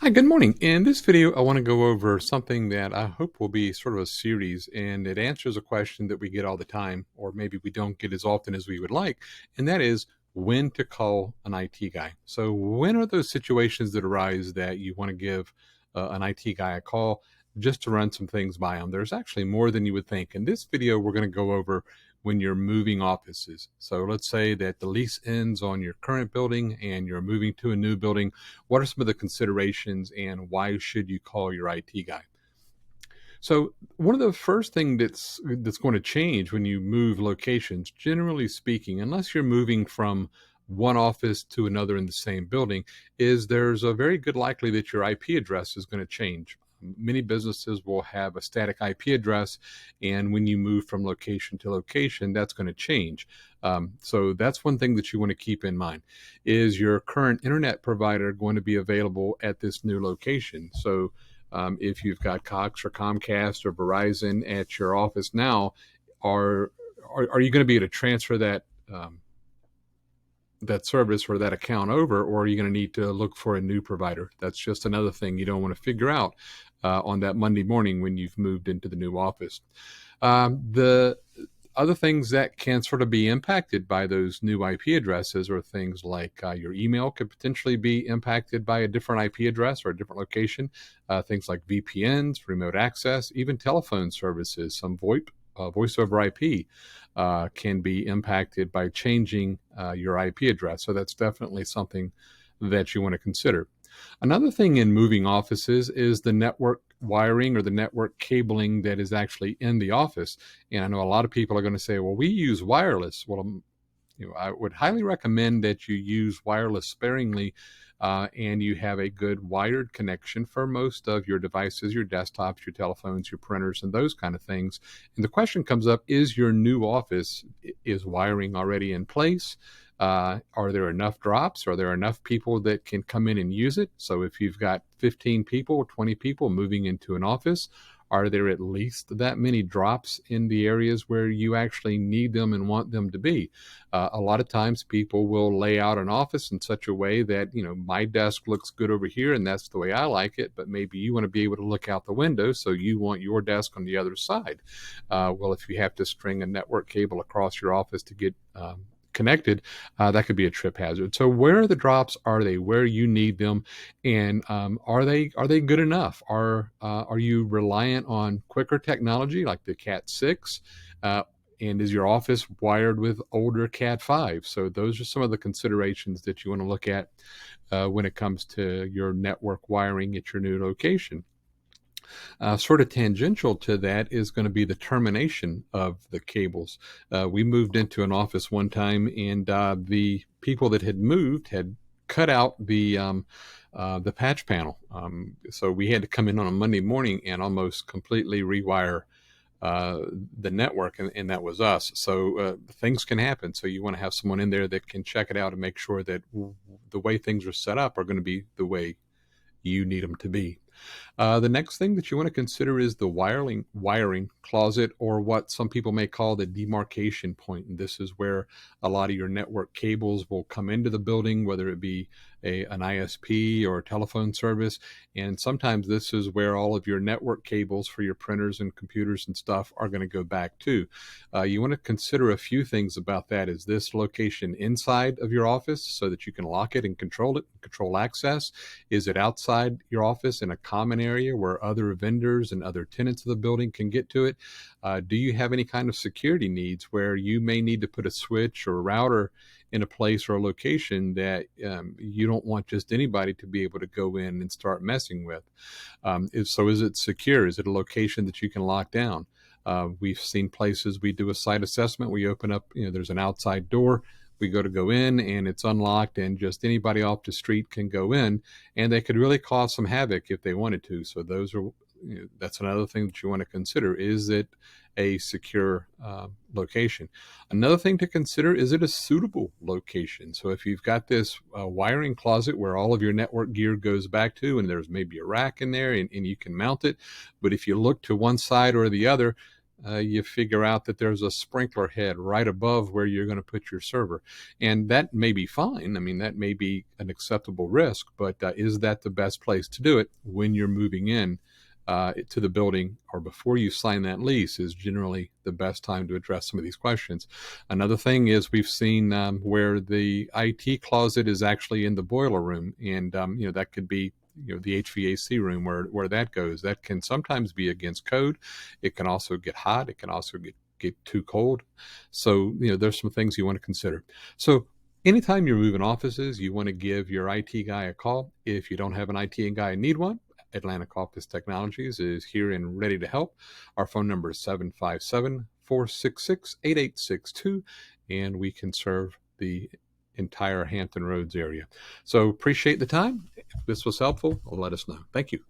Hi, good morning. In this video, I want to go over something that I hope will be sort of a series, and it answers a question that we get all the time, or maybe we don't get as often as we would like, and that is when to call an IT guy. So, when are those situations that arise that you want to give an IT guy a call just to run some things by them? There's actually more than you would think. In this video, we're going to go over when you're moving offices. So, let's say that the lease ends on your current building and you're moving to a new building. What are some of the considerations and why should you call your IT guy? So one of the first thing that's going to change when you move locations, generally speaking, unless you're moving from one office to another in the same building, is there's a very good likely that your IP address is going to change. Many businesses will have a static IP address, and when you move from location to location, that's going to change. So that's one thing that you want to keep in mind. Is your current internet provider going to be available at this new location? So if you've got Cox or Comcast or Verizon at your office now, are are you going to be able to transfer that service or that account over, or are you going to need to look for a new provider? That's just another thing you don't want to figure out on that Monday morning when you've moved into the new office. The other things that can sort of be impacted by those new IP addresses are things like your email could potentially be impacted by a different IP address or a different location. Things like VPNs, remote access, even telephone services, some VoIP, voice over IP, can be impacted by changing your IP address. So that's definitely something that you want to consider. Another thing in moving offices is the network wiring or the network cabling that is actually in the office. And I know a lot of people are going to say, well, we use wireless. Well, I would highly recommend that you use wireless sparingly and you have a good wired connection for most of your devices, your desktops, your telephones, your printers, and those kind of things. And the question comes up, is your new office, is wiring already in place? Are there enough drops? Are there enough people that can come in and use it? So if you've got 15 people, 20 people moving into an office, are there at least that many drops in the areas where you actually need them and want them to be? A lot of times people will lay out an office in such a way that, my desk looks good over here and that's the way I like it, but maybe you want to be able to look out the window, so you want your desk on the other side. Well, if you have to string a network cable across your office to get connected, that could be a trip hazard. So where are the drops? Are they where you need them? And are they good enough? Are you reliant on quicker technology like the Cat 6? And is your office wired with older Cat 5? So those are some of the considerations that you want to look at when it comes to your network wiring at your new location. Sort of tangential to that is going to be the termination of the cables. We moved into an office one time, and the people that had moved had cut out the patch panel. So we had to come in on a Monday morning and almost completely rewire uh, the network, and that was us. So things can happen. So you want to have someone in there that can check it out and make sure that the way things are set up are going to be the way you need them to be. The next thing that you want to consider is the wiring closet, or what some people may call the demarcation point. And this is where a lot of your network cables will come into the building, whether it be an ISP or a telephone service. And sometimes this is where all of your network cables for your printers and computers and stuff are going to go back to. You want to consider a few things about that. Is this location inside of your office so that you can lock it, control access? Is it outside your office in a common area where other vendors and other tenants of the building can get to it? Do you have any kind of security needs where you may need to put a switch or a router in a place or a location that you don't want just anybody to be able to go in and start messing with? Is it secure? Is it a location that you can lock down? We've seen places we do a site assessment. We open up, there's an outside door. We go in and it's unlocked, and just anybody off the street can go in, and they could really cause some havoc if they wanted to. So that's another thing that you want to consider. Is it a secure location? Another thing to consider, is it a suitable location? So if you've got this wiring closet where all of your network gear goes back to, and there's maybe a rack in there and you can mount it, but if you look to one side or the other, you figure out that there's a sprinkler head right above where you're going to put your server. And that may be fine. I mean, that may be an acceptable risk, but is that the best place to do it when you're moving in to the building, or before you sign that lease is generally the best time to address some of these questions. Another thing is we've seen where the IT closet is actually in the boiler room, and that could be the HVAC room where that goes. That can sometimes be against code. It can also get hot. It can also get too cold. So there's some things you want to consider. So anytime you're moving offices, you want to give your IT guy a call. If you don't have an IT guy and need one, Atlantic Office Technologies is here and ready to help. Our phone number is 757-466-8862, and we can serve the entire Hampton Roads area. So appreciate the time. If this was helpful, let us know. Thank you.